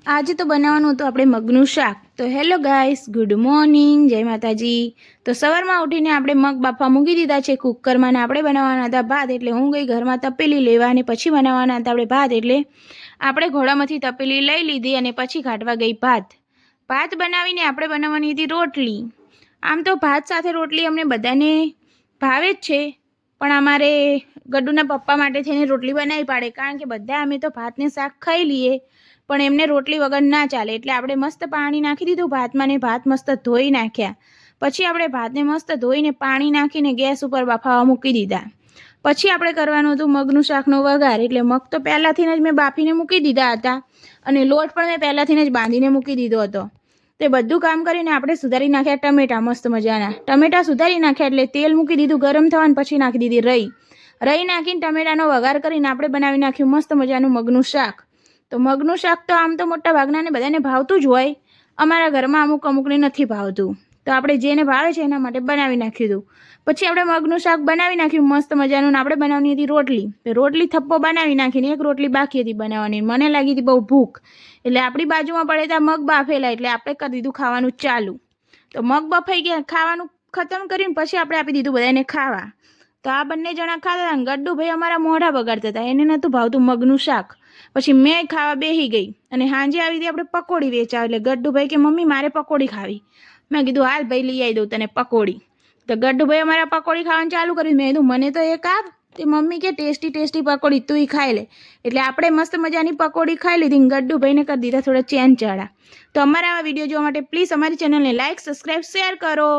આજે તો બનાવવાનું હતું આપણે મગનું શાક। તો હેલો ગાઈસ, ગુડ મોર્નિંગ, જય માતાજી। તો સવારમાં ઉઠીને આપણે મગ બાફવા મૂકી દીધા છે કુકરમાં ને આપણે બનાવવાના હતા ભાત। એટલે હું ગઈ ઘરમાં તપેલી લેવા અને પછી બનાવવાના હતા આપણે ભાત। એટલે આપણે ઘોડામાંથી તપેલી લઈ લીધી અને પછી કાઢવા ગઈ ભાત બનાવીને આપણે બનાવવાની હતી રોટલી। આમ તો ભાત સાથે રોટલી અમને બધાને ભાવે જ છે, પણ અમારે ગડ્ડુના પપ્પા માટે થઈને રોટલી બનાવી પાડે, કારણ કે બધા અમે તો ભાતને શાક ખાઈ લઈએ પણ એમને રોટલી વગર ના ચાલે। એટલે આપણે મસ્ત પાણી નાખી દીધું ભાતમાં ને ભાત મસ્ત ધોઈ નાખ્યા। પછી આપણે ભાતને મસ્ત ધોઈને પાણી નાખીને ગેસ ઉપર બાફાવા મૂકી દીધા। પછી આપણે કરવાનું હતું મગનું શાકનો વઘાર। એટલે મગ તો પહેલાંથી જ મેં બાફીને મૂકી દીધા હતા અને લોટ પણ મેં પહેલાંથી જ બાંધીને મૂકી દીધો હતો। તે બધું કામ કરીને આપણે સુધારી નાખ્યા ટમેટા, મસ્ત મજાના ટમેટા સુધારી નાખ્યા। એટલે તેલ મૂકી દીધું ગરમ થવાનું, પછી નાખી દીધી રઈ નાખીને ટમેટાનો વઘાર કરીને આપણે બનાવી નાખ્યું મસ્ત મજાનું મગનું શાક। તો મગનું શાક તો આમ તો મોટા ભાગનાને બધાને ભાવતું જ હોય, અમારા ઘરમાં અમુકને નથી ભાવતું, તો આપણે જેને ભાવે છે એના માટે બનાવી નાખ્યું હતું। પછી આપણે મગનું શાક બનાવી નાખ્યું મસ્ત મજાનું ને આપણે બનાવવાની હતી રોટલી। તો રોટલી થપ્પો બનાવી નાખીને એક રોટલી બાકી હતી બનાવવાની। મને લાગી હતી બહુ ભૂખ, એટલે આપણી બાજુમાં પડે ત્યાં મગ બાફેલા, એટલે આપણે કરી દીધું ખાવાનું ચાલુ। તો મગ બફાઈ ગયા, ખાવાનું ખતમ કરીને પછી આપણે આપી દીધું બધાને ખાવા। તો આ બંને જણા ખાતા હતા, ગડ્ડુભાઈ અમારા મોઢા બગાડતા હતા, એને નહોતું ભાવતું મગનું શાક। પછી મેં ખાવા બેસી ગઈ અને સાંજે આવી હતી આપણે પકોડી વેચવા। એટલે ગડ્ડુભાઈ કે મમ્મી મારે પકોડી ખાવી। મેં કીધું હાલ ભાઈ લઈ આવી દઉં તને પકોડી। તો ગડ્ડુભાઈ અમારા પકોડી ખાવાનું ચાલુ કર્યું। મેં કીધું મને તો એક આપ, તે મમ્મી કે ટેસ્ટી પકોડી તું ખાઈ લે। એટલે આપણે મસ્ત મજાની પકોડી ખાઈ લીધી, ગડ્ડુભાઈને કરી દીધા થોડા ચેન ચાળા। તો અમારા આવા વિડીયો જોવા માટે પ્લીઝ અમારી ચેનલને લાઇક, સબસ્ક્રાઈબ, શેર કરો।